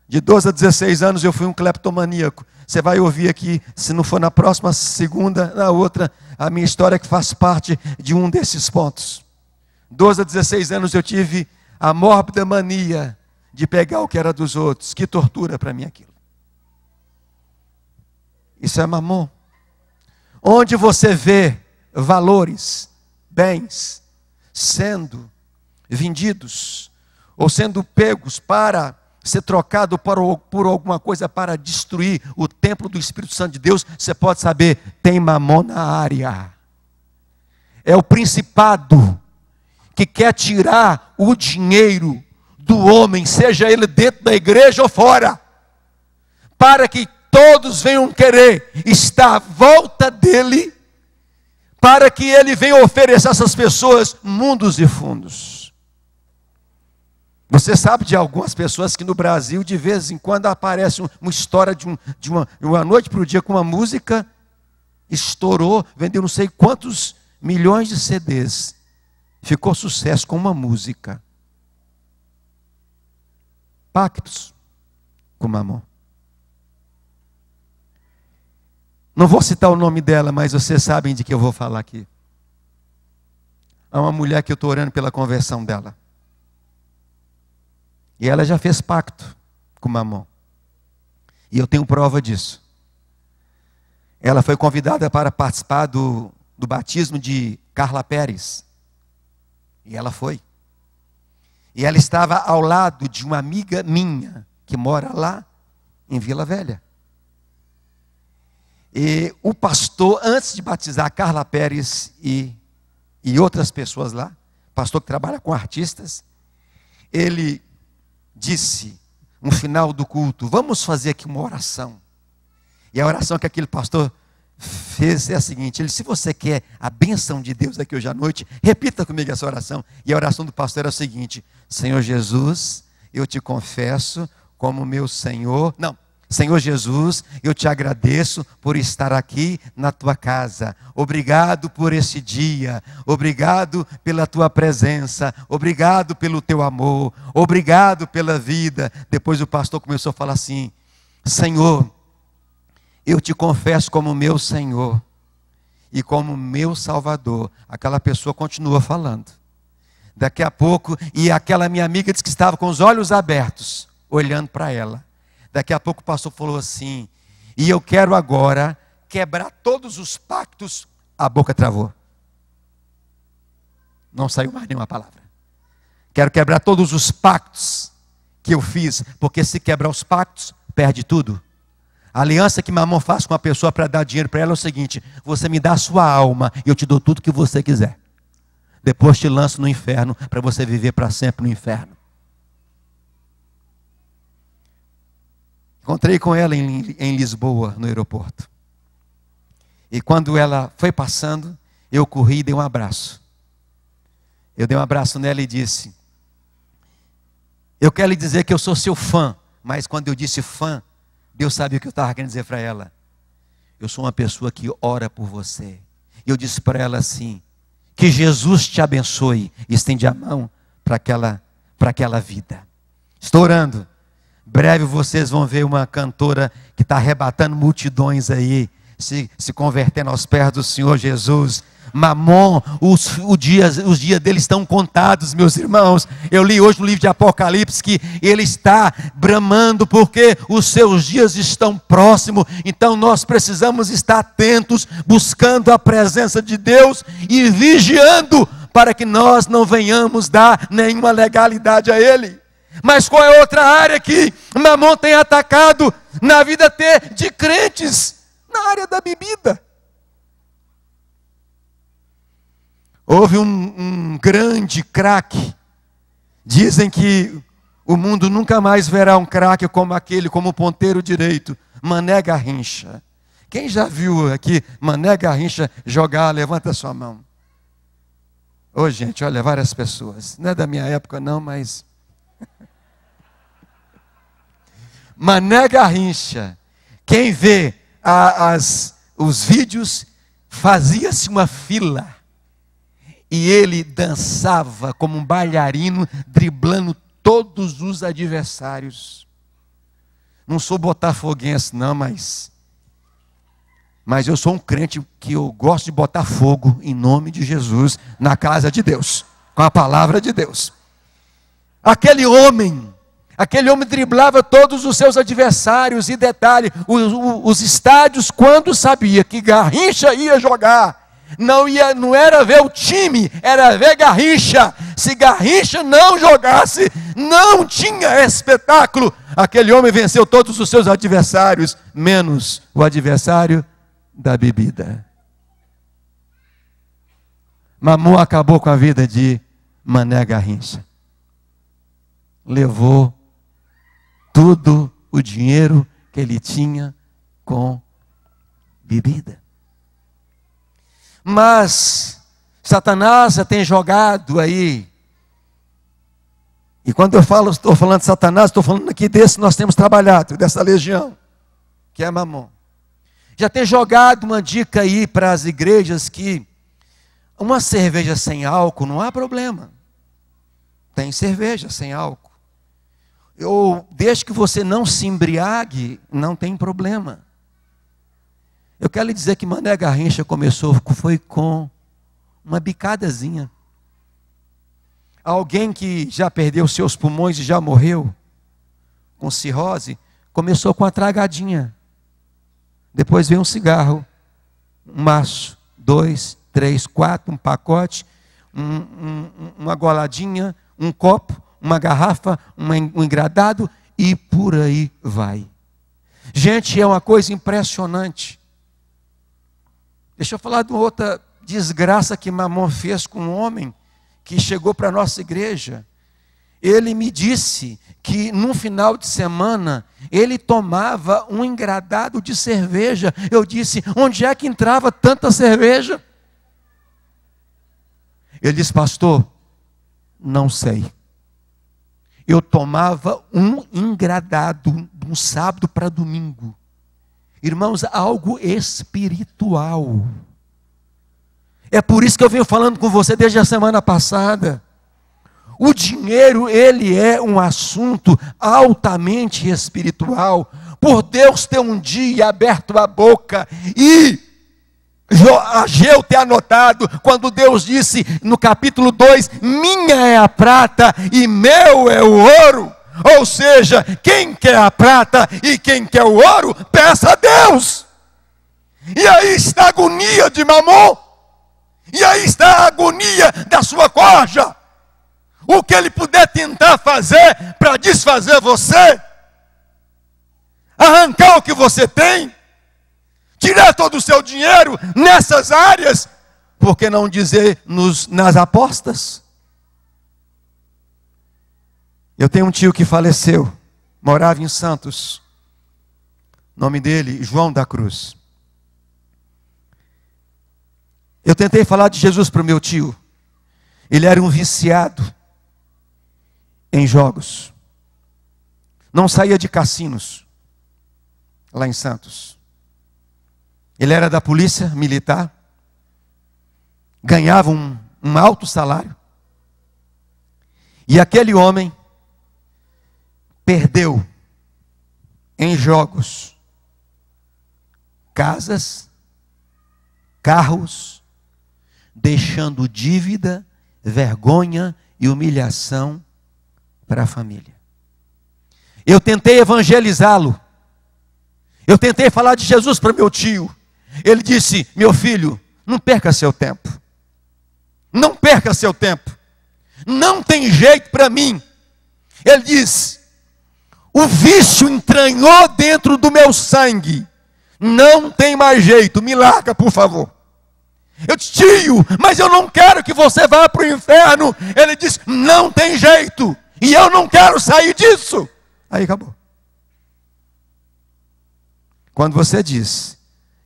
De 12 a 16 anos eu fui um cleptomaníaco. Você vai ouvir aqui, se não for na próxima segunda, na outra, a minha história que faz parte de um desses pontos. 12 a 16 anos eu tive a mórbida mania de pegar o que era dos outros. Que tortura para mim aquilo. Isso é mamon. Onde você vê valores, bens, sendo vendidos, ou sendo pegos para ser trocado por alguma coisa para destruir o templo do Espírito Santo de Deus, você pode saber, tem mamon na área. É o principado que quer tirar o dinheiro do homem, seja ele dentro da igreja ou fora, para que todos venham querer estar à volta dele, para que ele venha oferecer a essas pessoas mundos e fundos. Você sabe de algumas pessoas que no Brasil, de vez em quando, aparece uma história de uma noite para o dia com uma música, estourou, vendeu não sei quantos milhões de CDs. Ficou sucesso com uma música. pactos com Mamon. Não vou citar o nome dela, mas vocês sabem de que eu vou falar aqui. Há uma mulher que eu estou orando pela conversão dela. E ela já fez pacto com Mamon. E eu tenho prova disso. Ela foi convidada para participar do batismo de Carla Pérez. E ela foi. E ela estava ao lado de uma amiga minha, que mora lá em Vila Velha. E o pastor, antes de batizar Carla Pérez e outras pessoas lá, pastor que trabalha com artistas, ele disse, no final do culto, vamos fazer aqui uma oração. E a oração que aquele pastor fez é a seguinte, ele disse, se você quer a bênção de Deus aqui hoje à noite, repita comigo essa oração. E a oração do pastor era a seguinte, Senhor Jesus, eu te confesso como meu Senhor, Senhor Jesus, eu te agradeço por estar aqui na tua casa. Obrigado por esse dia. Obrigado pela tua presença. Obrigado pelo teu amor. Obrigado pela vida. Depois o pastor começou a falar assim, Senhor, eu te confesso como meu Senhor e como meu Salvador. Aquela pessoa continua falando. Daqui a pouco, e aquela minha amiga disse que estava com os olhos abertos, olhando para ela. Daqui a pouco o pastor falou assim, e eu quero agora quebrar todos os pactos. A boca travou. Não saiu mais nenhuma palavra. Quero quebrar todos os pactos que eu fiz, porque se quebrar os pactos, perde tudo. A aliança que Mamon faz com a pessoa para dar dinheiro para ela é o seguinte, você me dá a sua alma e eu te dou tudo que você quiser. Depois te lanço no inferno para você viver para sempre no inferno. Encontrei com ela em Lisboa, no aeroporto. E quando ela foi passando, eu corri e dei um abraço. Eu dei um abraço nela e disse, eu quero lhe dizer que eu sou seu fã. Mas quando eu disse fã, Deus sabia o que eu estava querendo dizer para ela. Eu sou uma pessoa que ora por você. E eu disse para ela assim, que Jesus te abençoe. E estende a mão para aquela vida. Estou orando. Breve vocês vão ver uma cantora que está arrebatando multidões aí, se convertendo aos pés do Senhor Jesus. Mamon, os dias dele estão contados, meus irmãos. Eu li hoje no livro de Apocalipse que ele está bramando porque os seus dias estão próximos. Então nós precisamos estar atentos, buscando a presença de Deus e vigiando para que nós não venhamos dar nenhuma legalidade a ele. Mas qual é outra área que Mamon tem atacado na vida até de crentes? Na área da bebida. Houve um grande craque. Dizem que o mundo nunca mais verá um craque como aquele, como o ponteiro direito, Mané Garrincha. Quem já viu aqui Mané Garrincha jogar? Levanta sua mão. Ô gente, olha, várias pessoas. Não é da minha época não, mas... Mané Garrincha, quem vê os vídeos, fazia-se uma fila, e ele dançava como um bailarino, driblando todos os adversários. Não sou botafoguense não, mas eu sou um crente que eu gosto de botar fogo em nome de Jesus, na casa de Deus, com a palavra de Deus. Aquele homem driblava todos os seus adversários. E detalhe, os estádios, quando sabia que Garrincha ia jogar, não era ver o time, era ver Garrincha. Se Garrincha não jogasse, não tinha espetáculo. Aquele homem venceu todos os seus adversários, menos o adversário da bebida. Mamon acabou com a vida de Mané Garrincha. Levou todo o dinheiro que ele tinha com bebida. Mas Satanás já tem jogado aí. E quando estou falando de Satanás, estou falando aqui desse nós temos trabalhado, dessa legião, que é Mamon. Já tem jogado uma dica aí para as igrejas que uma cerveja sem álcool não há problema. Tem cerveja sem álcool. ou desde que você não se embriague, não tem problema. Eu quero lhe dizer que Mané Garrincha foi com uma bicadazinha. Alguém que já perdeu seus pulmões e já morreu com cirrose, começou com a tragadinha. Depois veio um cigarro, um maço, 2, 3, 4, um pacote, uma goladinha, um copo, uma garrafa, um engradado e por aí vai. Gente, é uma coisa impressionante. Deixa eu falar de outra desgraça que Mamon fez com um homem que chegou para a nossa igreja. Ele me disse que num final de semana ele tomava um engradado de cerveja. Eu disse, onde é que entrava tanta cerveja? Ele disse, pastor, não sei. Eu tomava um engradado de um sábado para domingo. Irmãos, algo espiritual. É por isso que eu venho falando com você desde a semana passada. O dinheiro, ele é um assunto altamente espiritual. Por Deus ter um dia aberto a boca e Ageu ter anotado, quando Deus disse no capítulo 2, minha é a prata e meu é o ouro. Ou seja, quem quer a prata e quem quer o ouro, peça a Deus. E aí está a agonia de Mamon. E aí está a agonia da sua corja. O que ele puder tentar fazer para desfazer você, arrancar o que você tem, tirar todo o seu dinheiro nessas áreas, por que não dizer nas apostas? Eu tenho um tio que faleceu, morava em Santos, nome dele, João da Cruz. Eu tentei falar de Jesus para o meu tio. Ele era um viciado em jogos. Não saía de cassinos, lá em Santos. Ele era da polícia militar, ganhava um alto salário. E aquele homem perdeu em jogos casas, carros, deixando dívida, vergonha e humilhação para a família. Eu tentei evangelizá-lo. Eu tentei falar de Jesus para meu tio. Ele disse, meu filho, não perca seu tempo. Não perca seu tempo. Não tem jeito para mim. Ele disse, o vício entranhou dentro do meu sangue. Não tem mais jeito, me larga, por favor. Eu disse, tio, mas eu não quero que você vá para o inferno. Ele disse, não tem jeito. E eu não quero sair disso. Aí acabou. Quando você diz,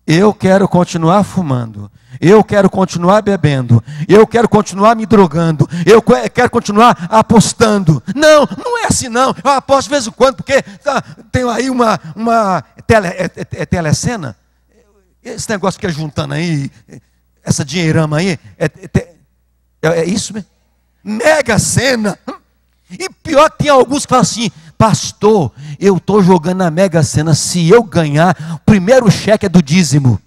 eu quero continuar fumando, eu quero continuar bebendo, eu quero continuar me drogando, eu quero continuar apostando. Não, não é assim não. Eu aposto de vez em quando, porque tem aí uma telecena. Esse negócio que é juntando aí, essa dinheirama aí, é isso mesmo? Mega Sena. E pior, tem alguns que falam assim, pastor, eu estou jogando na Mega Sena, se eu ganhar, o primeiro cheque é do dízimo.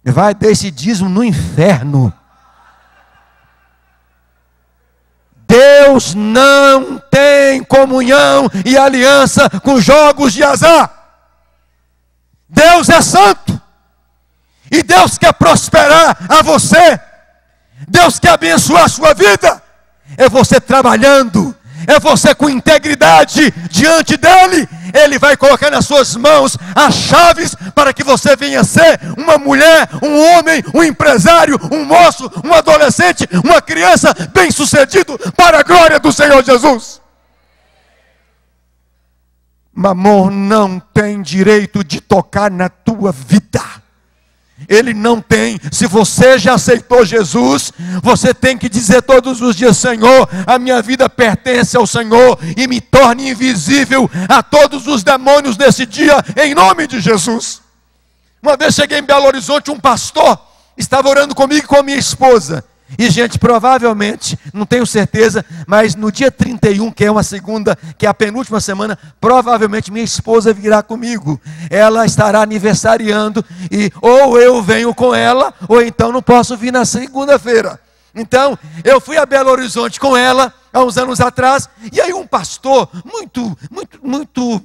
Vai dar esse dízimo no inferno. Deus não tem comunhão e aliança com jogos de azar. Deus é santo. E Deus quer prosperar a você. Deus quer abençoar a sua vida. É você trabalhando, é você com integridade diante dEle. Ele vai colocar nas suas mãos as chaves para que você venha ser uma mulher, um homem, um empresário, um moço, um adolescente, uma criança bem-sucedido para a glória do Senhor Jesus. Mamon não tem direito de tocar na tua vida. Ele não tem. Se você já aceitou Jesus, você tem que dizer todos os dias, Senhor, a minha vida pertence ao Senhor e me torne invisível a todos os demônios desse dia, em nome de Jesus. Uma vez cheguei em Belo Horizonte, um pastor estava orando comigo e com a minha esposa. E, gente, provavelmente, não tenho certeza, mas no dia 31, que é uma segunda, que é a penúltima semana, provavelmente minha esposa virá comigo. Ela estará aniversariando, e ou eu venho com ela, ou então não posso vir na segunda-feira. Então, eu fui a Belo Horizonte com ela, há uns anos atrás, e aí um pastor, muito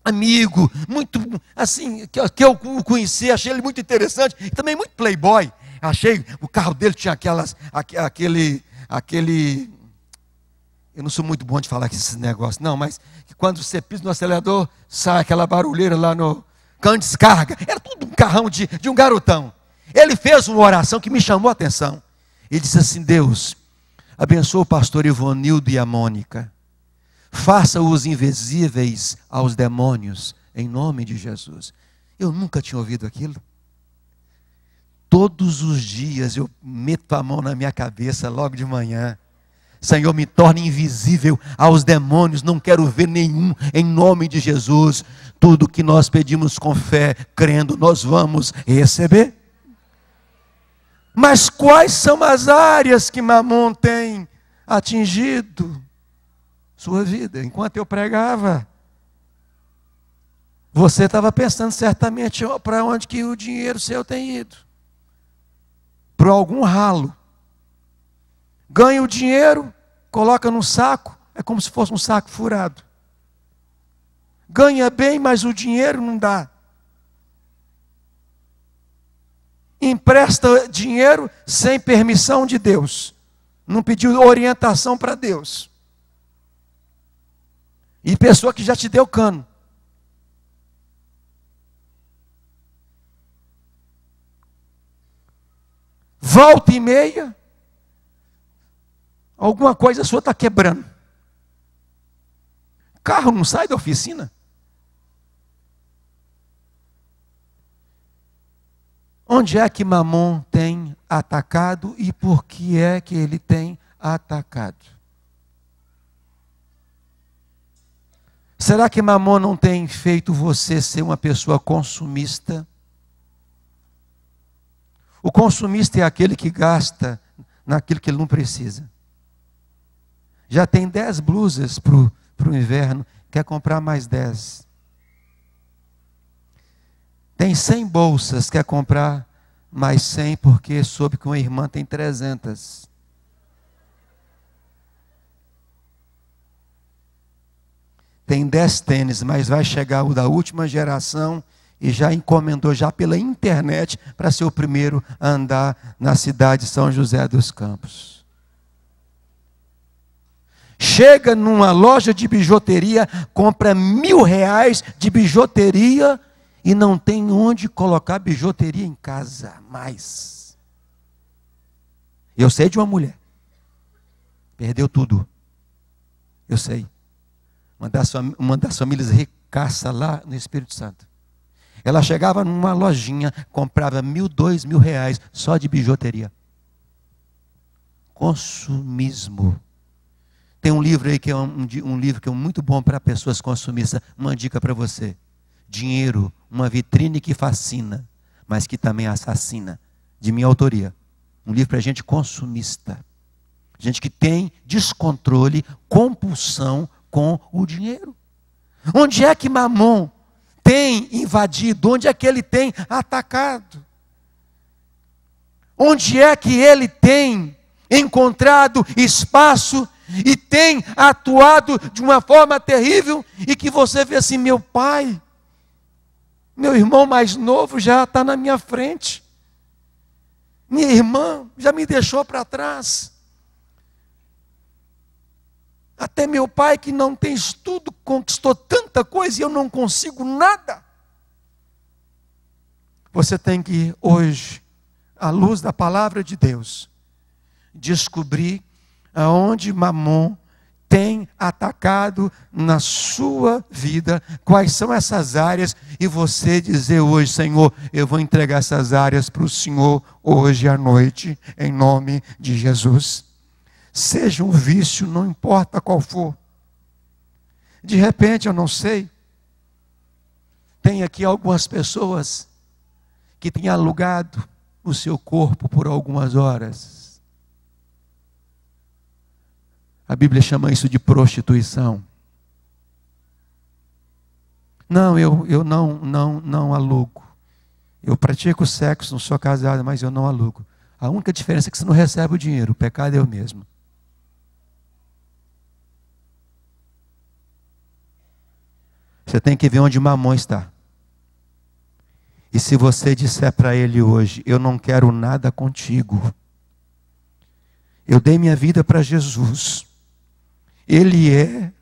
amigo, muito, assim, que eu conheci, achei ele muito interessante, e também muito playboy. Achei, o carro dele tinha aquele, eu não sou muito bom de falar esses negócios, não, mas que quando você pisa no acelerador, sai aquela barulheira lá no cano de descarga. Era tudo um carrão de um garotão. Ele fez uma oração que me chamou a atenção. Ele disse assim: Deus, abençoa o pastor Ivonildo e a Mônica. Faça-os invisíveis aos demônios, em nome de Jesus. Eu nunca tinha ouvido aquilo. Todos os dias eu meto a mão na minha cabeça logo de manhã. Senhor, me torne invisível aos demônios, não quero ver nenhum, em nome de Jesus. Tudo que nós pedimos com fé, crendo, nós vamos receber. Mas quais são as áreas que Mamon tem atingido sua vida? Enquanto eu pregava, você estava pensando certamente para onde que o dinheiro seu tem ido. Por algum ralo. Ganha o dinheiro, coloca num saco, é como se fosse um saco furado. Ganha bem, mas o dinheiro não dá. Empresta dinheiro sem permissão de Deus. Não pediu orientação para Deus. E pessoa que já te deu cano. Volta e meia, alguma coisa sua está quebrando. Carro não sai da oficina. Onde é que Mamon tem atacado e por que é que ele tem atacado? Será que Mamon não tem feito você ser uma pessoa consumista? O consumista é aquele que gasta naquilo que ele não precisa. Já tem 10 blusas para o inverno, quer comprar mais 10. Tem 100 bolsas, quer comprar mais 100 porque soube que uma irmã tem 300. Tem 10 tênis, mas vai chegar o da última geração e já encomendou já pela internet para ser o primeiro a andar na cidade de São José dos Campos. Chega numa loja de bijuteria, compra R$1.000 de bijuteria e não tem onde colocar bijuteria em casa mais. Eu sei de uma mulher, perdeu tudo. Eu sei. Uma das famílias ricaça lá no Espírito Santo. Ela chegava numa lojinha, comprava R$1.000, R$2.000 só de bijuteria. Consumismo. Tem um livro aí que é um livro que é muito bom para pessoas consumistas. Uma dica para você. Dinheiro, uma vitrine que fascina, mas que também assassina. De minha autoria. Um livro para gente consumista. Gente que tem descontrole, compulsão com o dinheiro. Onde é que Mamon tem invadido? Onde é que ele tem atacado? Onde é que ele tem encontrado espaço e tem atuado de uma forma terrível e que você vê assim: meu pai, meu irmão mais novo já está na minha frente, minha irmã já me deixou para trás. Até meu pai, que não tem estudo, conquistou tanta coisa e eu não consigo nada. Você tem que hoje, à luz da palavra de Deus, descobrir aonde Mamon tem atacado na sua vida, quais são essas áreas, e você dizer hoje: Senhor, eu vou entregar essas áreas para o Senhor hoje à noite, em nome de Jesus. Seja um vício, não importa qual for. De repente, eu não sei, tem aqui algumas pessoas que têm alugado o seu corpo por algumas horas. A Bíblia chama isso de prostituição. Não, eu não alugo. Eu pratico sexo, não sou casado, mas eu não alugo. A única diferença é que você não recebe o dinheiro. O pecado é o mesmo. Você tem que ver onde Mamon está. E se você disser para ele hoje, eu não quero nada contigo. Eu dei minha vida para Jesus. Ele é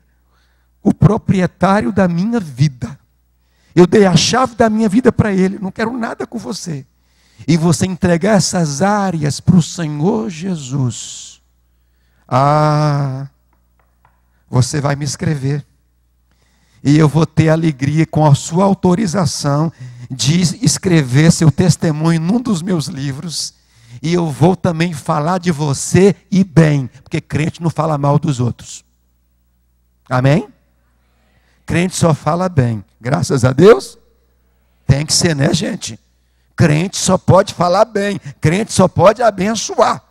o proprietário da minha vida. Eu dei a chave da minha vida para Ele. Não quero nada com você. E você entregar essas áreas para o Senhor Jesus. Você vai me escrever. E eu vou ter alegria com a sua autorização de escrever seu testemunho num dos meus livros. E eu vou também falar de você e bem. Porque crente não fala mal dos outros. Amém? Crente só fala bem. Graças a Deus. Tem que ser, né, gente? Crente só pode falar bem. Crente só pode abençoar.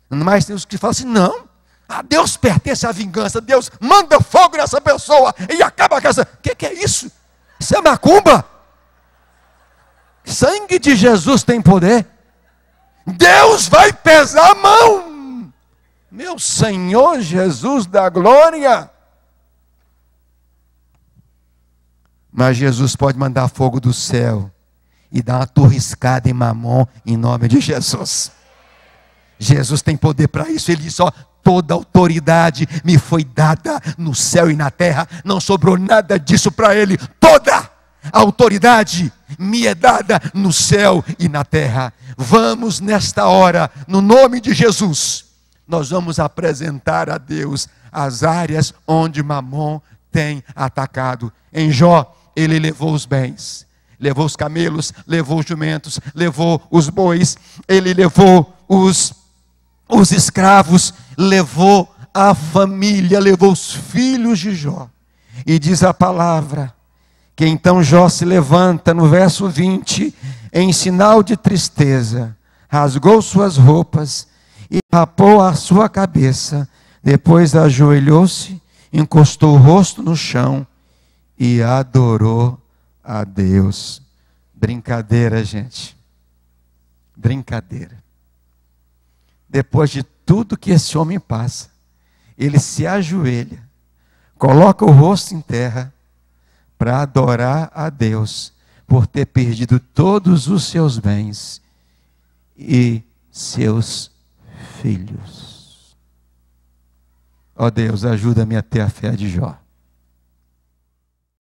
Mas tem os que falam assim, não. A Deus pertence a vingança. Deus manda fogo nessa pessoa e acaba com essa. O que é isso? Isso é macumba. Sangue de Jesus tem poder. Deus vai pesar a mão. Meu Senhor Jesus da glória. Mas Jesus pode mandar fogo do céu e dar uma torriscada em Mamon em nome de Jesus. Jesus tem poder para isso. Ele disse, toda autoridade me foi dada no céu e na terra. Não sobrou nada disso para ele. Toda a autoridade me é dada no céu e na terra. Vamos nesta hora, no nome de Jesus, nós vamos apresentar a Deus as áreas onde Mamon tem atacado. Em Jó, ele levou os bens, levou os camelos, levou os jumentos, levou os bois, ele levou os escravos, levou a família, levou os filhos de Jó. E diz a palavra, que então Jó se levanta no verso 20, em sinal de tristeza, rasgou suas roupas e rapou a sua cabeça, depois ajoelhou-se, encostou o rosto no chão e adorou a Deus. Brincadeira, gente. Brincadeira. Depois de tudo que esse homem passa, ele se ajoelha, coloca o rosto em terra para adorar a Deus por ter perdido todos os seus bens e seus filhos. Ó Deus, ajuda-me a ter a fé de Jó.